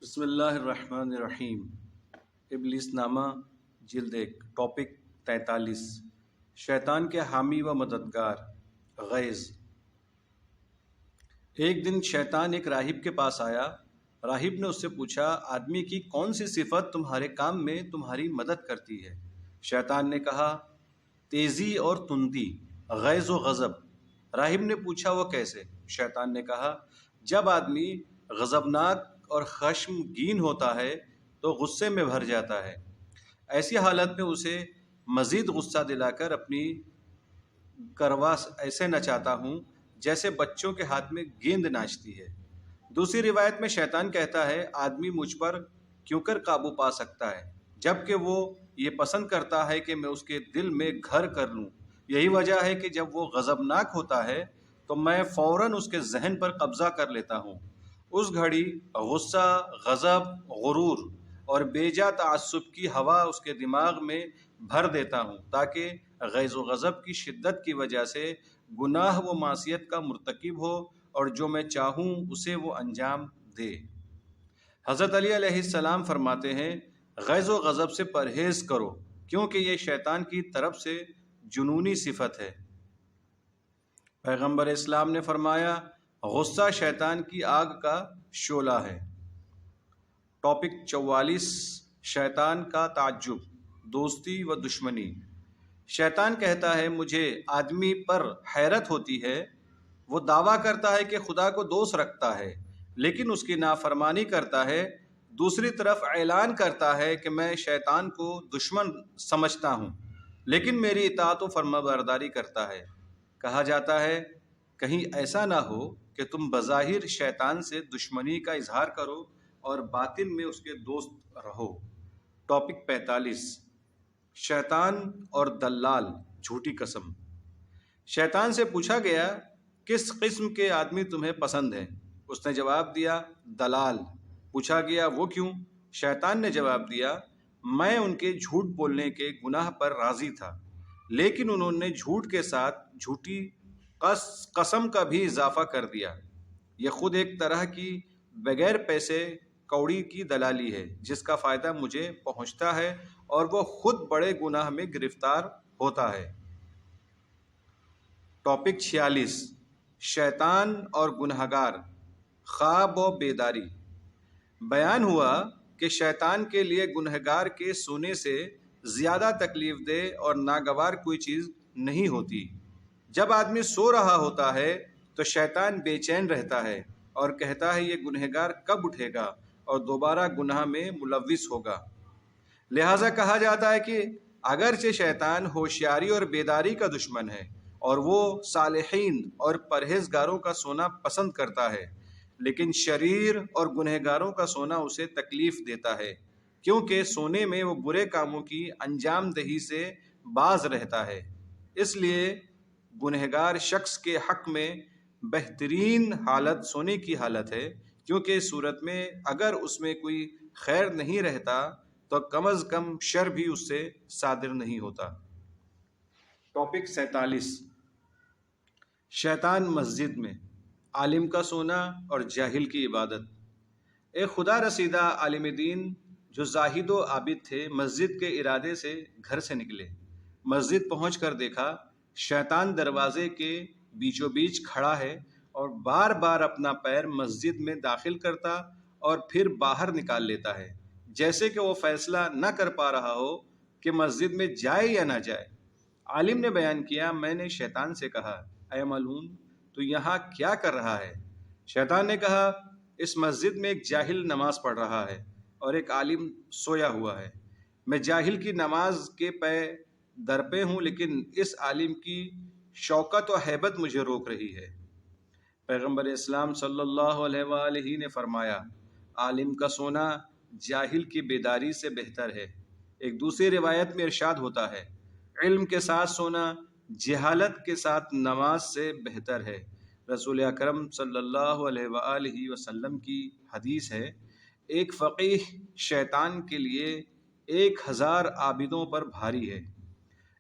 بسم اللہ الرحمن الرحیم۔ ابلیس نامہ جلد 1 ٹاپک 43 شیطان کے حامی و مددگار غیظ۔ ایک دن شیطان ایک راہب کے پاس آیا۔ راہب نے اس سے پوچھا، آدمی کی کون سی صفت تمہارے کام میں تمہاری مدد کرتی ہے؟ شیطان نے کہا، تیزی اور تندی، غیظ و غضب۔ راہب نے پوچھا، وہ کیسے؟ شیطان نے کہا، جب آدمی غضبناک اور خشمگین ہوتا ہے تو غصے میں بھر جاتا ہے۔ ایسی حالت میں اسے مزید غصہ دلا کر اپنی کروا ایسے نچاتا ہوں جیسے بچوں کے ہاتھ میں گیند ناچتی ہے۔ دوسری روایت میں شیطان کہتا ہے، آدمی مجھ پر کیوں کر قابو پا سکتا ہے جبکہ وہ یہ پسند کرتا ہے کہ میں اس کے دل میں گھر کر لوں۔ یہی وجہ ہے کہ جب وہ غضبناک ہوتا ہے تو میں فوراً اس کے ذہن پر قبضہ کر لیتا ہوں۔ اس گھڑی غصہ، غضب، غرور اور بیجا تعصب کی ہوا اس کے دماغ میں بھر دیتا ہوں تاکہ غیظ و غضب کی شدت کی وجہ سے گناہ و معصیت کا مرتکب ہو اور جو میں چاہوں اسے وہ انجام دے۔ حضرت علی علیہ السلام فرماتے ہیں، غیظ و غضب سے پرہیز کرو کیونکہ یہ شیطان کی طرف سے جنونی صفت ہے۔ پیغمبر اسلام نے فرمایا، غصہ شیطان کی آگ کا شعلہ ہے۔ ٹاپک 44 شیطان کا تعجب، دوستی و دشمنی۔ شیطان کہتا ہے، مجھے آدمی پر حیرت ہوتی ہے، وہ دعویٰ کرتا ہے کہ خدا کو دوست رکھتا ہے لیکن اس کی نافرمانی کرتا ہے، دوسری طرف اعلان کرتا ہے کہ میں شیطان کو دشمن سمجھتا ہوں لیکن میری اطاعت و فرمانبرداری کرتا ہے۔ کہا جاتا ہے، کہیں ایسا نہ ہو کہ تم بظاہر شیطان سے دشمنی کا اظہار کرو اور باطن میں اس کے دوست رہو۔ ٹاپک 45 شیطان اور دلال، جھوٹی قسم۔ شیطان سے پوچھا گیا، کس قسم کے آدمی تمہیں پسند ہیں؟ اس نے جواب دیا، دلال۔ پوچھا گیا، وہ کیوں؟ شیطان نے جواب دیا، میں ان کے جھوٹ بولنے کے گناہ پر راضی تھا لیکن انہوں نے جھوٹ کے ساتھ جھوٹی قسم کا بھی اضافہ کر دیا۔ یہ خود ایک طرح کی بغیر پیسے کوڑی کی دلالی ہے جس کا فائدہ مجھے پہنچتا ہے اور وہ خود بڑے گناہ میں گرفتار ہوتا ہے۔ ٹاپک 46 شیطان اور گنہگار، خواب و بیداری۔ بیان ہوا کہ شیطان کے لیے گنہگار کے سونے سے زیادہ تکلیف دہ اور ناگوار کوئی چیز نہیں ہوتی۔ جب آدمی سو رہا ہوتا ہے تو شیطان بے چین رہتا ہے اور کہتا ہے، یہ گنہگار کب اٹھے گا اور دوبارہ گناہ میں ملوث ہوگا۔ لہٰذا کہا جاتا ہے کہ اگرچہ شیطان ہوشیاری اور بیداری کا دشمن ہے اور وہ صالحین اور پرہیزگاروں کا سونا پسند کرتا ہے لیکن شریر اور گنہگاروں کا سونا اسے تکلیف دیتا ہے کیونکہ سونے میں وہ برے کاموں کی انجام دہی سے باز رہتا ہے۔ اس لیے گنہگار شخص کے حق میں بہترین حالت سونے کی حالت ہے کیونکہ اس صورت میں اگر اس میں کوئی خیر نہیں رہتا تو کم از کم شر بھی اس سے صادر نہیں ہوتا۔ ٹاپک 47 شیطان مسجد میں، عالم کا سونا اور جاہل کی عبادت۔ ایک خدا رسیدہ عالم دین جو زاہد و عابد تھے مسجد کے ارادے سے گھر سے نکلے۔ مسجد پہنچ کر دیکھا شیطان دروازے کے بیچوں بیچ کھڑا ہے اور بار بار اپنا پیر مسجد میں داخل کرتا اور پھر باہر نکال لیتا ہے جیسے کہ وہ فیصلہ نہ کر پا رہا ہو کہ مسجد میں جائے یا نہ جائے۔ عالم نے بیان کیا، میں نے شیطان سے کہا، اے ملعون، تو یہاں کیا کر رہا ہے؟ شیطان نے کہا، اس مسجد میں ایک جاہل نماز پڑھ رہا ہے اور ایک عالم سویا ہوا ہے۔ میں جاہل کی نماز کے پے در پہ ہوں لیکن اس عالم کی شوکت و ہیبت مجھے روک رہی ہے۔ پیغمبر اسلام صلی اللہ علیہ وآلہ نے فرمایا، عالم کا سونا جاہل کی بیداری سے بہتر ہے۔ ایک دوسری روایت میں ارشاد ہوتا ہے، علم کے ساتھ سونا جہالت کے ساتھ نماز سے بہتر ہے۔ رسول اکرم صلی اللہ علیہ وآلہ وسلم کی حدیث ہے، ایک فقیہ شیطان کے لیے 1000 عابدوں پر بھاری ہے۔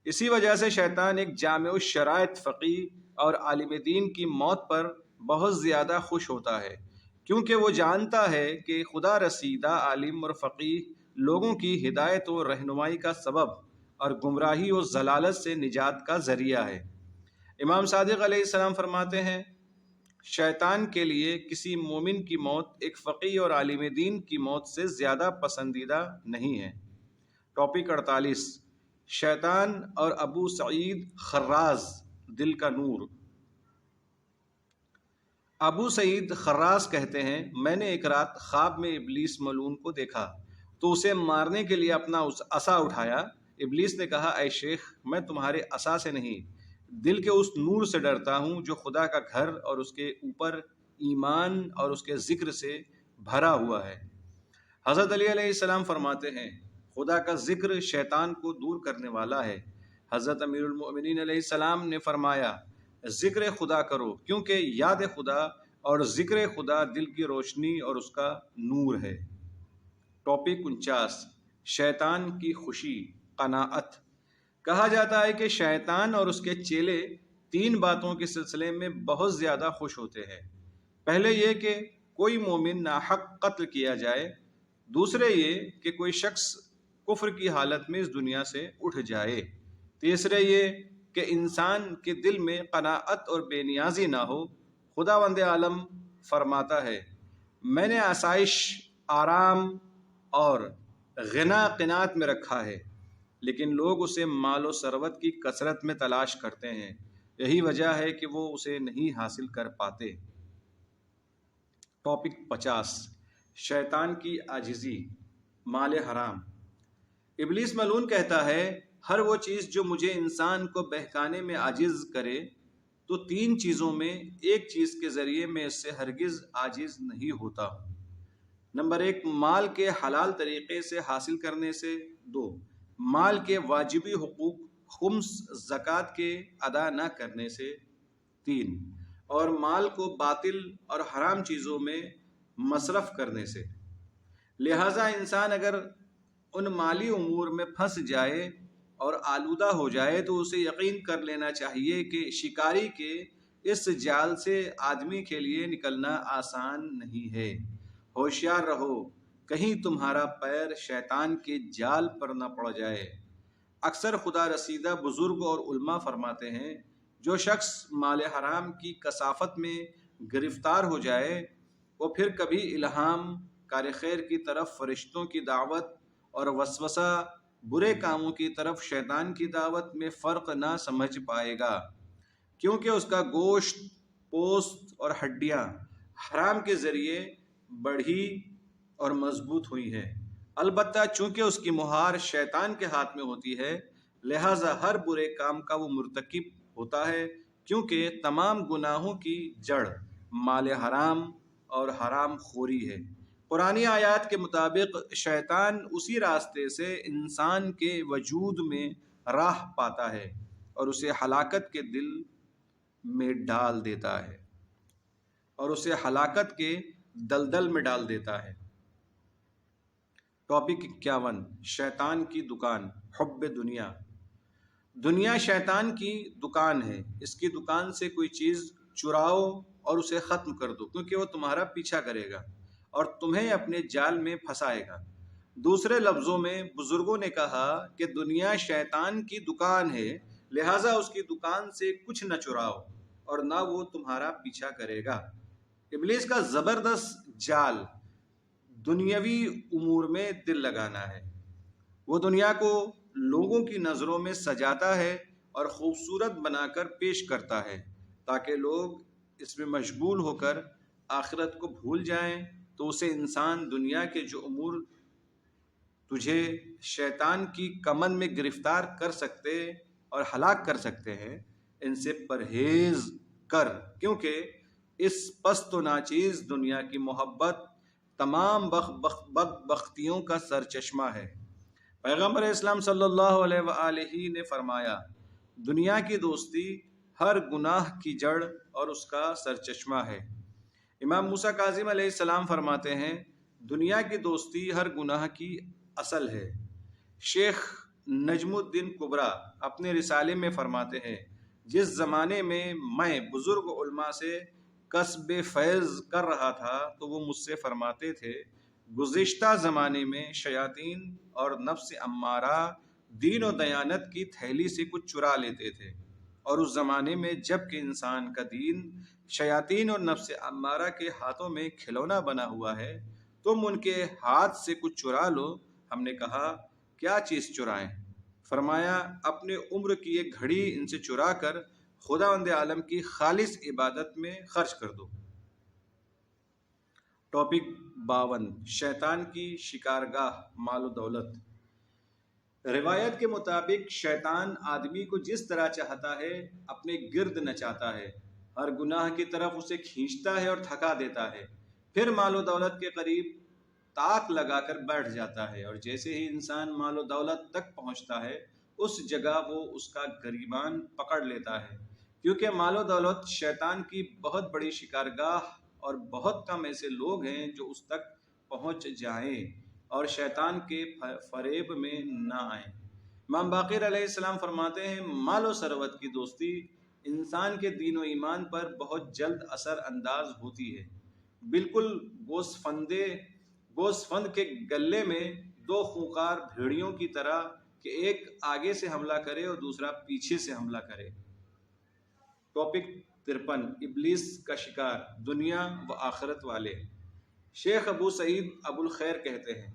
اسی وجہ سے شیطان ایک جامع الشرائط فقیہ اور عالم دین کی موت پر بہت زیادہ خوش ہوتا ہے کیونکہ وہ جانتا ہے کہ خدا رسیدہ عالم اور فقیہ لوگوں کی ہدایت و رہنمائی کا سبب اور گمراہی و ضلالت سے نجات کا ذریعہ ہے۔ امام صادق علیہ السلام فرماتے ہیں، شیطان کے لیے کسی مومن کی موت ایک فقیہ اور عالم دین کی موت سے زیادہ پسندیدہ نہیں ہے۔ ٹاپک 48، شیطان اور ابو سعید خراز، دل کا نور۔ ابو سعید خراز کہتے ہیں، میں نے ایک رات خواب میں ابلیس ملعون کو دیکھا تو اسے مارنے کے لیے اپنا عصا اٹھایا۔ ابلیس نے کہا، اے شیخ، میں تمہارے عصا سے نہیں، دل کے اس نور سے ڈرتا ہوں جو خدا کا گھر اور اس کے اوپر ایمان اور اس کے ذکر سے بھرا ہوا ہے۔ حضرت علی علیہ السلام فرماتے ہیں، خدا کا ذکر شیطان کو دور کرنے والا ہے۔ حضرت امیر المؤمنین علیہ السلام نے فرمایا، ذکر خدا کرو، کیونکہ یاد خدا اور ذکر خدا دل کی روشنی اور اس کا نور ہے۔ ٹاپک 49، شیطان کی خوشی، قناعت۔ کہا جاتا ہے کہ شیطان اور اس کے چیلے تین باتوں کے سلسلے میں بہت زیادہ خوش ہوتے ہیں۔ پہلے یہ کہ کوئی مومن ناحق قتل کیا جائے، دوسرے یہ کہ کوئی شخص کفر کی حالت میں اس دنیا سے اٹھ جائے، تیسرے یہ کہ انسان کے دل میں قناعت اور بے نیازی نہ ہو۔ خداوند عالم فرماتا ہے، میں نے آسائش، آرام اور غنا قناعت میں رکھا ہے، لیکن لوگ اسے مال و ثروت کی کثرت میں تلاش کرتے ہیں، یہی وجہ ہے کہ وہ اسے نہیں حاصل کر پاتے۔ ٹاپک 50، شیطان کی عاجزی، مال حرام۔ ابلیس ملعون کہتا ہے، ہر وہ چیز جو مجھے انسان کو بہکانے میں عاجز کرے تو تین چیزوں میں ایک چیز کے ذریعے میں اس سے ہرگز عاجز نہیں ہوتا ہوں۔ نمبر 1، مال کے حلال طریقے سے حاصل کرنے سے۔ 2، مال کے واجبی حقوق خمس زکوٰۃ کے ادا نہ کرنے سے۔ 3، اور مال کو باطل اور حرام چیزوں میں مصرف کرنے سے۔ لہٰذا انسان اگر ان مالی امور میں پھنس جائے اور آلودہ ہو جائے تو اسے یقین کر لینا چاہیے کہ شکاری کے اس جال سے آدمی کے لیے نکلنا آسان نہیں ہے۔ ہوشیار رہو، کہیں تمہارا پیر شیطان کے جال پر نہ پڑ جائے۔ اکثر خدا رسیدہ بزرگ اور علماء فرماتے ہیں، جو شخص مال حرام کی کثافت میں گرفتار ہو جائے وہ پھر کبھی الہام، کار خیر کی طرف فرشتوں کی دعوت اور وسوسہ، برے کاموں کی طرف شیطان کی دعوت میں فرق نہ سمجھ پائے گا، کیونکہ اس کا گوشت، پوست اور ہڈیاں حرام کے ذریعے بڑھی اور مضبوط ہوئی ہیں۔ البتہ چونکہ اس کی مہار شیطان کے ہاتھ میں ہوتی ہے، لہٰذا ہر برے کام کا وہ مرتکب ہوتا ہے، کیونکہ تمام گناہوں کی جڑ مال حرام اور حرام خوری ہے۔ قرآنی آیات کے مطابق شیطان اسی راستے سے انسان کے وجود میں راہ پاتا ہے اور اسے ہلاکت کے دل میں ڈال دیتا ہے اور اسے ہلاکت کے دلدل میں ڈال دیتا ہے۔ ٹاپک 51، شیطان کی دکان، حب دنیا۔ دنیا شیطان کی دکان ہے، اس کی دکان سے کوئی چیز چراؤ اور اسے ختم کر دو، کیونکہ وہ تمہارا پیچھا کرے گا اور تمہیں اپنے جال میں پھنسائے گا۔ دوسرے لفظوں میں بزرگوں نے کہا کہ دنیا شیطان کی دکان ہے، لہٰذا اس کی دکان سے کچھ نہ چراؤ اور نہ وہ تمہارا پیچھا کرے گا۔ ابلیس کا زبردست جال دنیاوی امور میں دل لگانا ہے۔ وہ دنیا کو لوگوں کی نظروں میں سجاتا ہے اور خوبصورت بنا کر پیش کرتا ہے تاکہ لوگ اس میں مشغول ہو کر آخرت کو بھول جائیں۔ تو اسے انسان دنیا کے جو امور تجھے شیطان کی کمند میں گرفتار کر سکتے اور ہلاک کر سکتے ہیں، ان سے پرہیز کر، کیونکہ اس پست و ناچیز دنیا کی محبت تمام بدبختیوں کا سرچشمہ ہے۔ پیغمبر اسلام صلی اللہ علیہ وآلہ نے فرمایا، دنیا کی دوستی ہر گناہ کی جڑ اور اس کا سرچشمہ ہے۔ امام موسیٰ کاظم علیہ السلام فرماتے ہیں، دنیا کی دوستی ہر گناہ کی اصل ہے۔ شیخ نجم الدین کبریٰ اپنے رسالے میں فرماتے ہیں، جس زمانے میں میں بزرگ علماء سے کسب فیض کر رہا تھا تو وہ مجھ سے فرماتے تھے گزشتہ زمانے میں شیاطین اور نفس امارہ دین و دیانت کی تھیلی سے کچھ چرا لیتے تھے، اور اس زمانے میں جب کہ انسان کا دین شیاطین اور نفس امارہ کے ہاتھوں میں کھلونا بنا ہوا ہے، تم ان کے ہاتھ سے کچھ چرا لو۔ ہم نے کہا کیا چیز چرائیں؟ فرمایا اپنے عمر کی ایک گھڑی ان سے چرا کر خداوند عالم کی خالص عبادت میں خرچ کر دو۔ ٹاپک 52، شیطان کی شکارگاہ مال و دولت۔ روایت کے مطابق شیطان آدمی کو جس طرح چاہتا ہے اپنے گرد نچاتا ہے، ہر گناہ کی طرف اسے کھینچتا ہے اور تھکا دیتا ہے، پھر مال و دولت کے قریب تاک لگا کر بیٹھ جاتا ہے، اور جیسے ہی انسان مال و دولت تک پہنچتا ہے اس جگہ وہ اس کا گریبان پکڑ لیتا ہے، کیونکہ مال و دولت شیطان کی بہت بڑی شکارگاہ اور بہت کم ایسے لوگ ہیں جو اس تک پہنچ جائیں اور شیطان کے فریب میں نہ آئیں۔ امام باقر علیہ السلام فرماتے ہیں مال و ثروت کی دوستی انسان کے دین و ایمان پر بہت جلد اثر انداز ہوتی ہے، بالکل گوسفند کے گلے میں دو خونخوار بھیڑیوں کی طرح کہ ایک آگے سے حملہ کرے اور دوسرا پیچھے سے حملہ کرے۔ ٹاپک 53، ابلیس کا شکار، دنیا و آخرت والے۔ شیخ ابو سعید ابو الخیر کہتے ہیں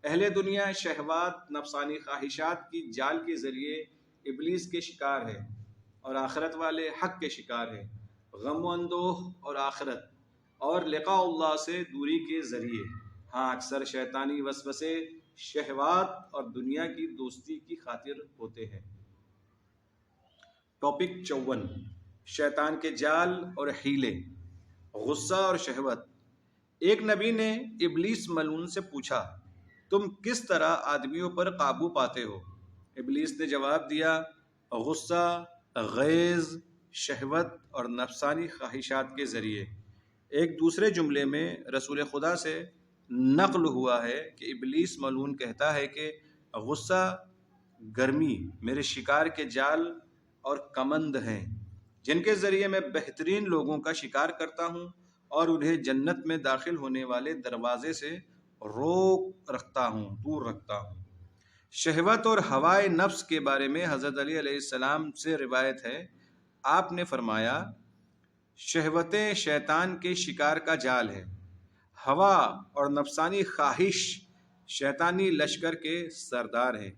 اہل دنیا شہوات نفسانی خواہشات کی جال کے ذریعے ابلیس کے شکار ہے، اور آخرت والے حق کے شکار ہے، غم و اندوہ اور آخرت اور لقاء اللہ سے دوری کے ذریعے۔ ہاں اکثر شیطانی وسوسے شہوات اور دنیا کی دوستی کی خاطر ہوتے ہیں۔ ٹاپک 54، شیطان کے جال اور حیلے، غصہ اور شہوت۔ ایک نبی نے ابلیس ملعون سے پوچھا تم کس طرح آدمیوں پر قابو پاتے ہو؟ ابلیس نے جواب دیا غصہ، غیظ، شہوت اور نفسانی خواہشات کے ذریعے۔ ایک دوسرے جملے میں رسول خدا سے نقل ہوا ہے کہ ابلیس ملعون کہتا ہے کہ غصہ، گرمی میرے شکار کے جال اور کمند ہیں جن کے ذریعے میں بہترین لوگوں کا شکار کرتا ہوں اور انہیں جنت میں داخل ہونے والے دروازے سے دور رکھتا ہوں۔ شہوت اور ہوائے نفس کے بارے میں حضرت علی علیہ السلام سے روایت ہے، آپ نے فرمایا شہوتیں شیطان کے شکار کا جال ہے، ہوا اور نفسانی خواہش شیطانی لشکر کے سردار ہیں۔